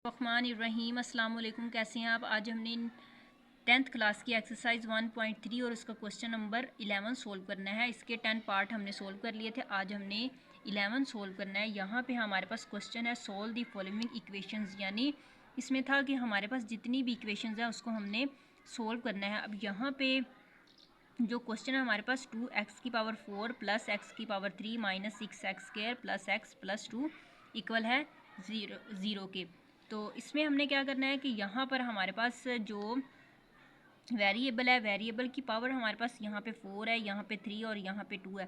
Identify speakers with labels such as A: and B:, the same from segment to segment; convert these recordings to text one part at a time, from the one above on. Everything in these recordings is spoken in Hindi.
A: रहीम अस्सलाम वालेकुम। कैसे हैं आप? आज हमने 10th क्लास की एक्सरसाइज 1.3 और उसका क्वेश्चन नंबर 11 सोल्व करना है। इसके 10 पार्ट हमने सोल्व कर लिए थे, आज हमने 11 सोल्व करना है। यहाँ पे हमारे पास क्वेश्चन है सोल्व द फॉलोइंग इक्वेशंस, यानी इसमें था कि हमारे पास जितनी भी इक्वेशंस हैं उसको हमने सोल्व करना है। अब यहाँ पे जो क्वेश्चन है हमारे पास 2x⁴ plus x⁴ minus 6x² plus x plus 2 equal है ज़ीरो के। तो इसमें हमने क्या करना है कि यहाँ पर हमारे पास जो वेरिएबल है, वेरिएबल की पावर हमारे पास यहाँ पे 4 है, यहाँ पे 3 और यहाँ पे 2 है।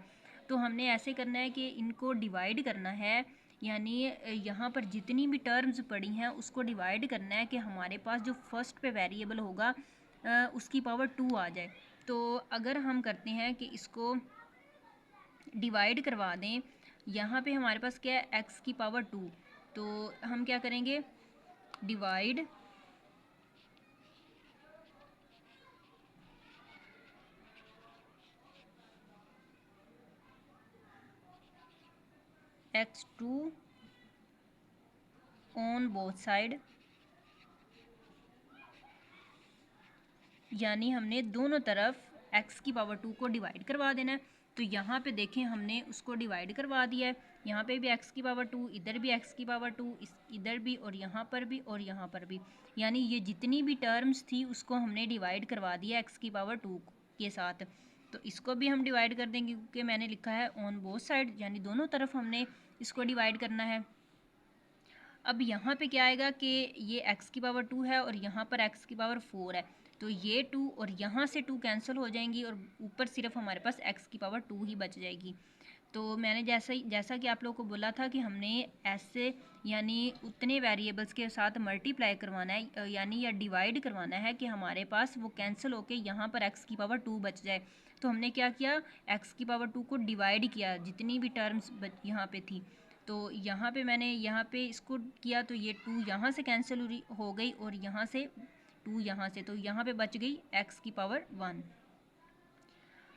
A: तो हमने ऐसे करना है कि इनको डिवाइड करना है, यानी यहाँ पर जितनी भी टर्म्स पड़ी हैं उसको डिवाइड करना है कि हमारे पास जो फर्स्ट पे वेरिएबल होगा उसकी पावर 2 आ जाए। तो अगर हम करते हैं कि इसको डिवाइड करवा दें, यहाँ पे हमारे पास क्या है x⁴ 2, तो हम क्या करेंगे divide x2 on both side, यानी हमने दोनों तरफ x⁴ 2 को डिवाइड करवा देना है। तो यहाँ पे देखें हमने उसको डिवाइड करवा दिया है, यहाँ पे भी x⁴ 2, इधर भी x⁴ 2, इधर भी और यहाँ पर भी और यहाँ पर भी, यानी ये जितनी भी टर्म्स थी उसको हमने डिवाइड करवा दिया x⁴ 2 के साथ। तो इसको भी हम डिवाइड कर देंगे क्योंकि मैंने लिखा है ऑन बोथ साइड, यानी दोनों तरफ हमने इसको डिवाइड करना है। अब यहाँ पे क्या आएगा कि ये x⁴ 2 है और यहाँ पर x⁴ है, तो ये 2 और यहाँ से 2 कैंसिल हो जाएंगी और ऊपर सिर्फ हमारे पास x⁴ 2 ही बच जाएगी। तो मैंने जैसा कि आप लोगों को बोला था कि हमने ऐसे यानी उतने वेरिएबल्स के साथ मल्टीप्लाई करवाना है, यानी या डिवाइड करवाना है कि हमारे पास वो कैंसिल होके यहाँ पर x⁴ 2 बच जाए। तो हमने क्या किया, x⁴ 2 को डिवाइड किया जितनी भी टर्म्स यहाँ पे थी। तो यहाँ पे मैंने यहाँ पे इसको किया तो ये 2 यहाँ से कैंसिल हो गई और यहाँ से 2 यहाँ से, तो यहाँ पे बच गई x⁴ 1।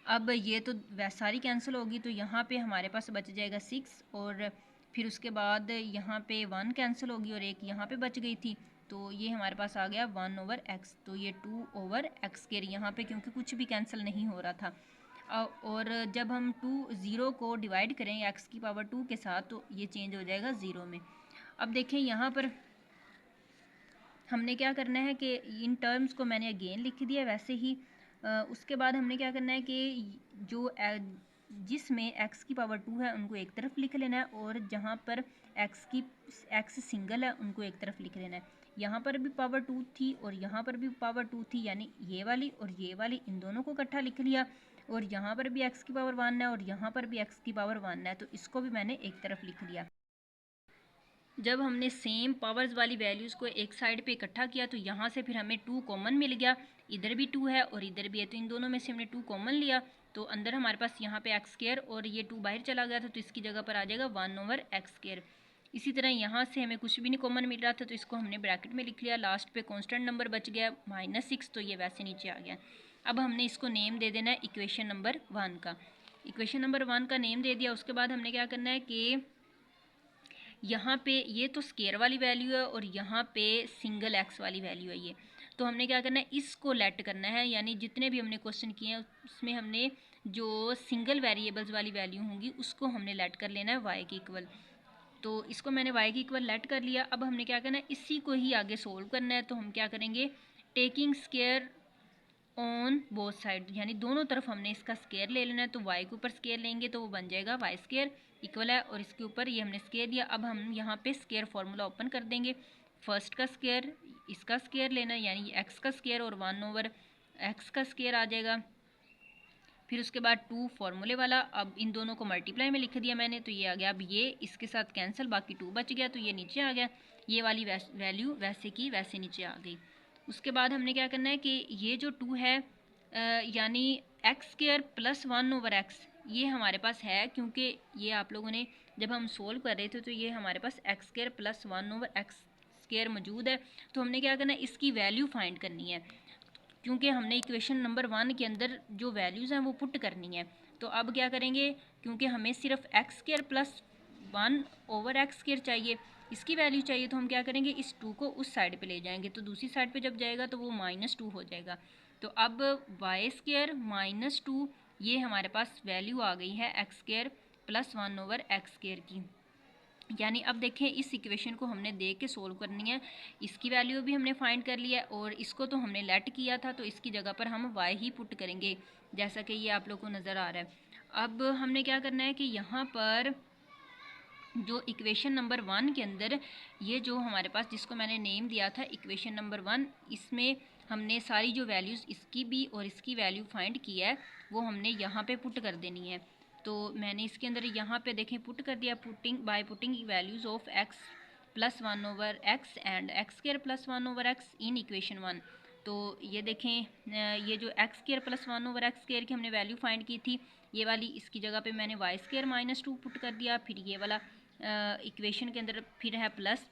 A: अब ये तो सारी कैंसिल होगी, तो यहाँ पे हमारे पास बच जाएगा 6 और फिर उसके बाद यहाँ पे 1 कैंसिल होगी और एक यहाँ पे बच गई थी, तो ये हमारे पास आ गया 1/x। तो ये 2/x², यहाँ पे क्योंकि कुछ भी कैंसिल नहीं हो रहा था। और जब हम 0 को डिवाइड करेंगे x⁴ 2 के साथ तो ये चेंज हो जाएगा 0 में। अब देखें यहाँ पर हमने क्या करना है कि इन टर्म्स को मैंने अगेन लिख दिया वैसे ही। उसके बाद हमने क्या करना है कि जो जिसमें x⁴ 2 है उनको एक तरफ लिख लेना है और जहाँ पर x सिंगल है उनको एक तरफ लिख लेना है। यहाँ पर भी पावर 2 थी और यहाँ पर भी पावर 2 थी, यानी ये वाली और ये वाली, इन दोनों को इकट्ठा लिख लिया। और यहाँ पर भी x⁴ 1 है और यहाँ पर भी x⁴ 1 है, तो इसको भी मैंने एक तरफ लिख लिया। जब हमने सेम पावर्स वाली वैल्यूज़ को एक साइड पे इकट्ठा किया तो यहाँ से फिर हमें 2 कॉमन मिल गया, इधर भी 2 है और इधर भी है, तो इन दोनों में से हमने 2 कॉमन लिया। तो अंदर हमारे पास यहाँ पे x² और ये 2 बाहर चला गया था, तो इसकी जगह पर आ जाएगा 1/x²। इसी तरह यहाँ से हमें कुछ भी नहीं कॉमन मिल रहा था, तो इसको हमने ब्रैकेट में लिख लिया। लास्ट पे कांस्टेंट नंबर बच गया -6, तो ये वैसे नीचे आ गया। अब हमने इसको नेम दे देना है इक्वेशन नंबर 1 का। इक्वेशन नंबर 1 का नेम दे दिया। उसके बाद हमने क्या करना है कि यहाँ पे ये तो स्केयर वाली वैल्यू है और यहाँ पे सिंगल x वाली वैल्यू है ये, तो हमने क्या करना है इसको लेट करना है, यानी जितने भी हमने क्वेश्चन किए हैं उसमें हमने जो सिंगल वेरिएबल्स वाली वैल्यू होंगी उसको हमने लेट कर लेना है y के इक्वल। तो इसको मैंने y के इक्वल लेट कर लिया। अब हमने क्या करना है इसी को ही आगे सोल्व करना है, तो हम क्या करेंगे taking square on both side, यानी दोनों तरफ हमने इसका स्केयर ले लेना है। तो y के ऊपर स्केयर लेंगे तो वो बन जाएगा y² इक्वल है और इसके ऊपर ये हमने स्केयर दिया। अब हम यहाँ पे स्केयर फार्मूला ओपन कर देंगे। फर्स्ट का स्केयर इसका स्केयर लेना, यानी x का स्केयर और 1/x का स्केयर आ जाएगा। फिर उसके बाद 2 फार्मूले वाला, अब इन दोनों को मल्टीप्लाई में लिख दिया मैंने, तो ये आ गया। अब ये इसके साथ कैंसिल, बाकी 2 बच गया, तो ये नीचे आ गया। ये वाली वैल्यू वैसे की वैसे नीचे आ गई। उसके बाद हमने क्या करना है कि ये जो 2 है यानी x² + 1/x ये हमारे पास है, क्योंकि ये आप लोगों ने जब हम सोल्व कर रहे थे तो ये हमारे पास x² + 1/x² मौजूद है। तो हमने क्या करना है इसकी वैल्यू फाइंड करनी है, क्योंकि हमने इक्वेशन नंबर 1 के अंदर जो वैल्यूज़ हैं वो पुट करनी है। तो अब क्या करेंगे, क्योंकि हमें सिर्फ x² + 1/x² चाहिए इसकी वैल्यू चाहिए तो हम क्या करेंगे, इस 2 को उस साइड पे ले जाएंगे, तो दूसरी साइड पे जब जाएगा तो वो -2 हो जाएगा। तो अब y² -2 ये हमारे पास वैल्यू आ गई है x² + 1/x² की। यानी अब देखें इस इक्वेशन को हमने देख के सोल्व करनी है, इसकी वैल्यू भी हमने फाइंड कर लिया है और इसको तो हमने लेट किया था, तो इसकी जगह पर हम y ही पुट करेंगे, जैसा कि ये आप लोग को नज़र आ रहा है। अब हमने क्या करना है कि यहाँ पर जो इक्वेशन नंबर 1 के अंदर ये जो हमारे पास जिसको मैंने नेम दिया था इक्वेशन नंबर 1, इसमें हमने सारी जो वैल्यूज़ इसकी भी और इसकी वैल्यू फाइंड की है वो हमने यहाँ पे पुट कर देनी है। तो मैंने इसके अंदर यहाँ पे देखें पुट कर दिया, putting values of x + 1/x and x² + 1/x in equation 1। तो ये देखें ये जो x² + 1/x² की हमने वैल्यू फाइंड की थी, ये वाली इसकी जगह पे मैंने y² - 2 पुट कर दिया। फिर ये वाला इक्वेशन के अंदर फिर है प्लस,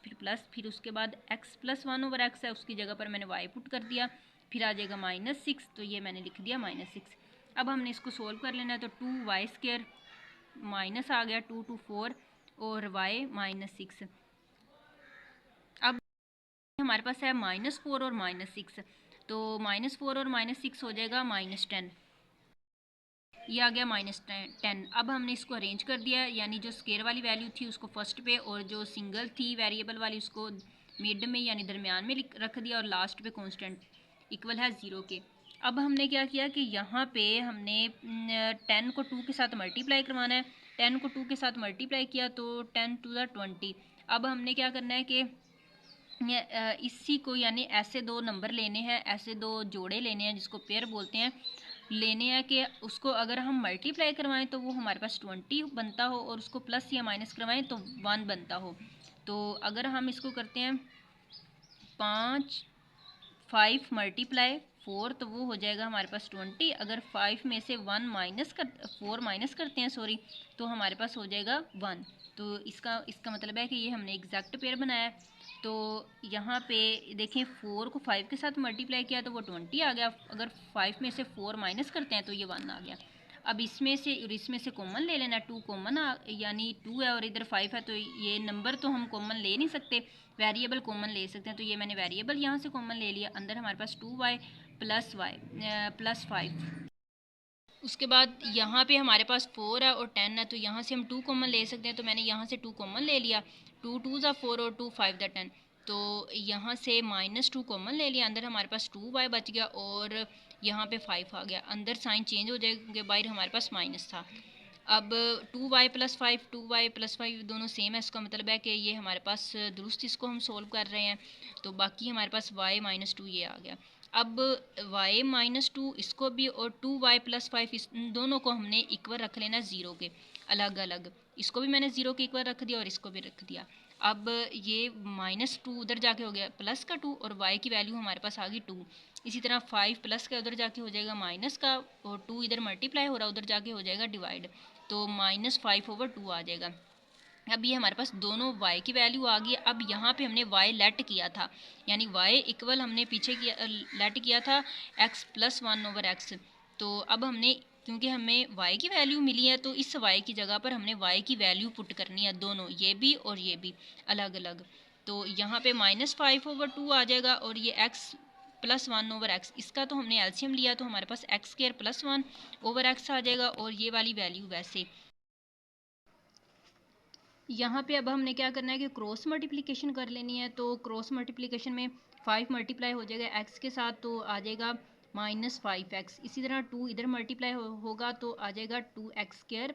A: फिर उसके बाद x + 1/x है, उसकी जगह पर मैंने y पुट कर दिया, फिर आ जाएगा -6, तो ये मैंने लिख दिया -6। अब हमने इसको सोल्व कर लेना है, तो 2y² माइनस आ गया 2 × 4 और y -6। अब हमारे पास है -4 और -6, तो -4 और -6 हो जाएगा -10, ये आ गया -10। अब हमने इसको अरेंज कर दिया, यानी जो स्केयर वाली वैल्यू थी उसको फर्स्ट पे और जो सिंगल थी वेरिएबल वाली उसको मिड में यानी दरमियान में रख दिया और लास्ट पे कांस्टेंट इक्वल है 0 के। अब हमने क्या किया कि यहाँ पे हमने 10 को 2 के साथ मल्टीप्लाई करवाना है, 10 को 2 के साथ मल्टीप्लाई किया तो 10 × 20। अब हमने क्या करना है कि इसी को यानी ऐसे दो नंबर लेने हैं, ऐसे दो जोड़े लेने हैं जिसको पेयर बोलते हैं, लेने हैं कि उसको अगर हम मल्टीप्लाई करवाएं तो वो हमारे पास 20 बनता हो और उसको प्लस या माइनस करवाएं तो 1 बनता हो। तो अगर हम इसको करते हैं 5 × 4 तो वो हो जाएगा हमारे पास 20। अगर 5 में से 4 माइनस करते हैं तो हमारे पास हो जाएगा 1। तो इसका मतलब है कि ये हमने एग्जैक्ट पेयर बनाया है। तो यहाँ पे देखें 4 को 5 के साथ मल्टीप्लाई किया तो वो 20 आ गया, अगर 5 में से 4 माइनस करते हैं तो ये 1 आ गया। अब इसमें से कॉमन ले लेना, 2 कॉमन यानी 2 है और इधर 5 है, तो ये नंबर तो हम कॉमन ले नहीं सकते, वेरिएबल कॉमन ले सकते हैं, तो ये मैंने वेरिएबल यहाँ से कॉमन ले लिया। अंदर हमारे पास 2y + 5, उसके बाद यहाँ पे हमारे पास 4 है और 10 है, तो यहाँ से हम 2 कॉमन ले सकते हैं, तो मैंने यहाँ से 2 कॉमन ले लिया। 2 × 2 = 4 और 2 × 5 = 10, तो यहाँ से -2 कॉमन ले लिया, अंदर हमारे पास 2y बच गया और यहाँ पे 5 आ गया। अंदर साइन चेंज हो जाएगा क्योंकि बाहर हमारे पास माइनस था। अब 2y + 5 2y + 5 दोनों सेम है, इसका मतलब है कि ये हमारे पास दुरुस्त इसको हम सोल्व कर रहे हैं, तो बाकी हमारे पास y - 2 ये आ गया। अब y - 2 इसको भी और 2y + 5 इस दोनों को हमने इक्वल रख लेना 0 के अलग अलग, इसको भी मैंने 0 के इक्वल रख दिया और इसको भी रख दिया। अब ये -2 उधर जाके हो गया प्लस का 2 और y की वैल्यू हमारे पास आ गई 2। इसी तरह 5 प्लस का उधर जाके हो जाएगा माइनस का और 2 इधर मल्टीप्लाई हो रहा उधर जाके हो जाएगा डिवाइड, तो -5/2 आ जाएगा। अब ये हमारे पास दोनों y की वैल्यू आ गई। अब यहाँ पे हमने y लेट किया था, यानी y इक्वल हमने पीछे किया लेट किया था x + 1/x। तो अब हमने क्योंकि हमें y की वैल्यू मिली है तो इस y की जगह पर हमने y की वैल्यू पुट करनी है, दोनों ये भी और ये भी अलग अलग। तो यहाँ पे -5/2 आ जाएगा और ये x + 1/x, इसका तो हमने एलसीएम लिया तो हमारे पास x² + 1/x आ जाएगा और ये वाली वैल्यू वैसे। यहाँ पे अब हमने क्या करना है कि क्रॉस मल्टीप्लिकेशन कर लेनी है, तो क्रॉस मल्टीप्लिकेशन में 5 मल्टीप्लाई हो जाएगा x के साथ तो आ जाएगा -5x। इसी तरह 2 इधर मल्टीप्लाई होगा तो आ जाएगा 2x²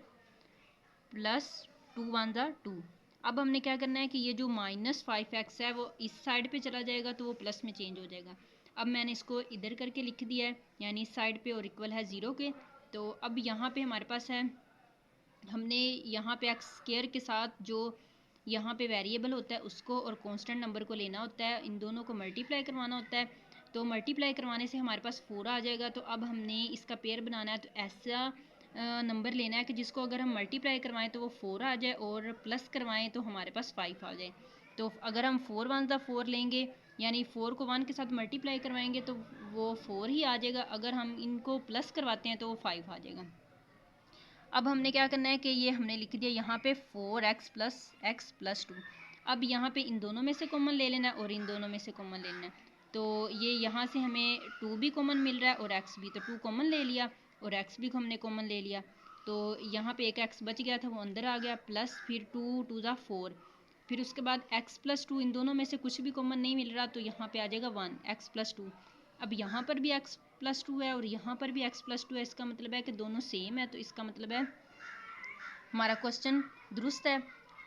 A: + 2 × 2। अब हमने क्या करना है कि ये जो -5x है वो इस साइड पे चला जाएगा तो वो प्लस में चेंज हो जाएगा। अब मैंने इसको इधर करके लिख दिया है, यानी इस साइड पे और इक्वल है 0 के। तो अब यहाँ पे हमारे पास है, हमने यहाँ पे x² के साथ जो यहाँ पे वेरिएबल होता है उसको और कांस्टेंट नंबर को लेना होता है, इन दोनों को मल्टीप्लाई करवाना होता है। तो मल्टीप्लाई करवाने से हमारे पास 4 आ जाएगा। तो अब हमने इसका पेयर बनाना है, तो ऐसा नंबर लेना है कि जिसको अगर हम मल्टीप्लाई करवाएं तो वो 4 आ जाए और प्लस करवाएं तो हमारे पास 5 आ जाए। तो अगर हम 4 × 1 = 4 लेंगे, यानी 4 को 1 के साथ मल्टीप्लाई करवाएंगे तो वो 4 ही आ जाएगा, अगर हम इनको प्लस करवाते हैं तो वो 5 आ जाएगा। अब हमने क्या करना है कि ये हमने लिख दिया यहाँ पे 4x + x + 2। अब यहाँ पे इन दोनों में से कॉमन ले लेना है और इन दोनों में से कॉमन ले लेना है। तो ये यहाँ से हमें 2 भी कॉमन मिल रहा है और x भी, तो 2 कॉमन ले लिया और x भी हमने कॉमन ले लिया। तो यहाँ पे एक x बच गया था, वो अंदर आ गया, प्लस फिर 2 2 ज़ा 4, फिर उसके बाद x प्लस 2, इन दोनों में से कुछ भी कॉमन नहीं मिल रहा, तो यहाँ पे आ जाएगा 1 x प्लस 2। अब यहाँ पर भी x प्लस 2 है और यहाँ पर भी x प्लस 2 है, इसका मतलब है कि दोनों सेम है, तो इसका मतलब है हमारा क्वेश्चन दुरुस्त है।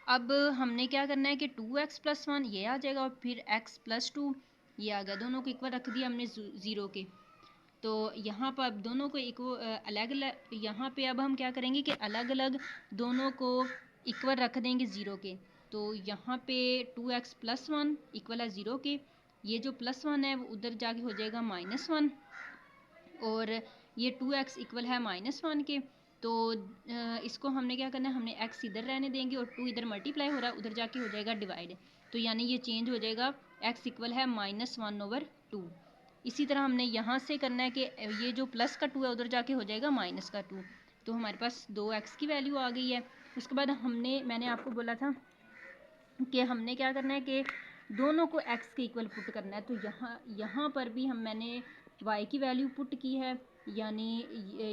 A: अब हमने क्या करना है कि 2x प्लस 1 ये आ जाएगा और फिर x प्लस 2 ये आ गया, दोनों को इक्वल रख दिया हमने 0 के। तो यहाँ पर अब दोनों को अलग अलग, यहाँ पे अब हम क्या करेंगे कि अलग अलग दोनों को इक्वल रख देंगे 0 के। तो यहाँ पे 2x प्लस 1 इक्वल है 0 के, ये जो प्लस 1 है वो उधर जाके हो जाएगा -1 और ये 2x इक्वल है -1 के। तो इसको हमने क्या करना है, हमने x इधर रहने देंगे और 2 इधर मल्टीप्लाई हो रहा है, उधर जाके हो जाएगा डिवाइड। तो यानी ये चेंज हो जाएगा, x इक्वल है -1/2। इसी तरह हमने यहाँ से करना है कि ये जो प्लस का 2 है उधर जाके हो जाएगा माइनस का 2। तो हमारे पास 2x की वैल्यू आ गई है। उसके बाद मैंने आपको बोला था कि हमने क्या करना है कि दोनों को x के इक्वल पुट करना है। तो यहाँ पर भी मैंने y की वैल्यू पुट की है, यानी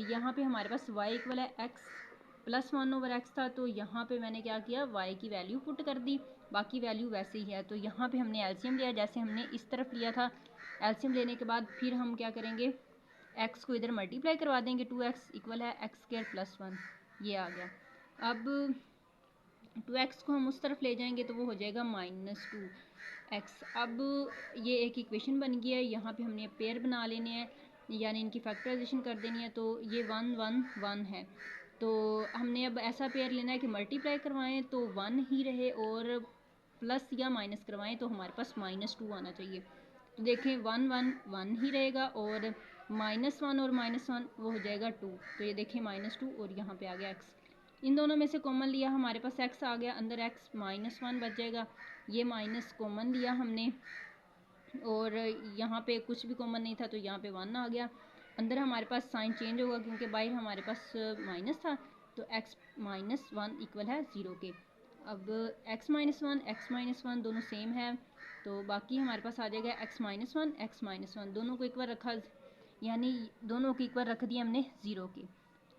A: यहाँ पे हमारे पास y इक्वल है x प्लस 1/x था, तो यहाँ पे मैंने क्या किया, y की वैल्यू पुट कर दी, बाकी वैल्यू वैसे ही है। तो यहाँ पे हमने एलसीएम लिया जैसे हमने इस तरफ लिया था। एलसीएम लेने के बाद फिर हम क्या करेंगे, x को इधर मल्टीप्लाई करवा देंगे, 2x इक्वल है x² प्लस 1, ये आ गया। अब 2x को हम उस तरफ ले जाएंगे तो वो हो जाएगा -2x। अब ये एक इक्वेशन बन गया है, यहाँ पे हमने पेयर बना लेने हैं, यानी इनकी फैक्टराइजेशन कर देनी है। तो ये 1 1 1 है, तो हमने अब ऐसा पेयर लेना है कि मल्टीप्लाई करवाएं तो 1 ही रहे और प्लस या माइनस करवाएं तो हमारे पास -2 आना चाहिए। तो देखें 1 1 1 ही रहेगा और -1 और -1 वो हो जाएगा 2। तो ये देखें -2 और यहाँ पे आ गया x, इन दोनों में से कॉमन लिया, हमारे पास x आ गया, अंदर x -1 बच जाएगा, ये माइनस कॉमन लिया हमने और यहाँ पे कुछ भी कॉमन नहीं था तो यहाँ पे 1 आ गया। अंदर हमारे पास साइन चेंज होगा क्योंकि बाहर हमारे पास माइनस था, तो x -1 इक्वल है 0 के। अब x -1 दोनों सेम है, तो बाकी हमारे पास आ जाएगा x -1 दोनों को इक्वल रखा, यानी दोनों को इक्वल रख दिया हमने 0 के।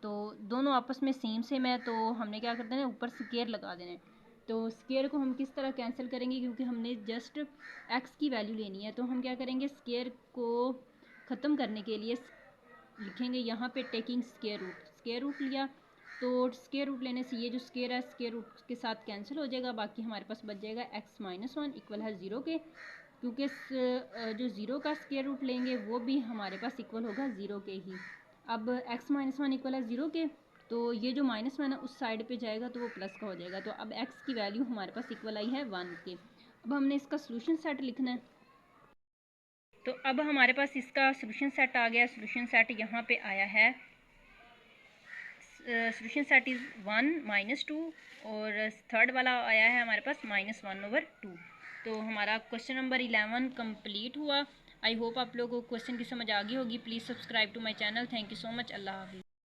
A: तो दोनों आपस में सेम है, तो हमने क्या करते हैं, ऊपर स्केयर लगा देना है। तो स्केयर को हम किस तरह कैंसिल करेंगे, क्योंकि हमने जस्ट x की वैल्यू लेनी है, तो हम क्या करेंगे, स्केयर को ख़त्म करने के लिए लिखेंगे यहाँ पे टेकिंग स्केयर रूट लिया, तो स्केयर रूट लेने से ये जो स्केयर है स्केयर रूट के साथ कैंसिल हो जाएगा, बाकी हमारे पास बच जाएगा x -1 इक्वल है 0 के, क्योंकि जो 0 का स्केयर रूट लेंगे वो भी हमारे पास इक्वल होगा 0 के ही। अब x -1 इक्वल है 0 के, तो ये जो -1 है उस साइड पे जाएगा तो वो प्लस का हो जाएगा। तो अब x की वैल्यू हमारे पास इक्वल आई है 1 के। अब हमने इसका सोल्यूशन सेट लिखना है, तो अब हमारे पास इसका सोल्यूशन सेट आ गया। सोल्यूशन सेट यहाँ पे आया है, सोल्यूशन सेट इज़ 1 -2 और थर्ड वाला आया है हमारे पास -1/2। तो हमारा क्वेश्चन नंबर 11 कंप्लीट हुआ। आई होप आप लोगों को क्वेश्चन की समझ आ गई होगी। Please subscribe to my channel. Thank you so much. अल्लाह हाफिज़।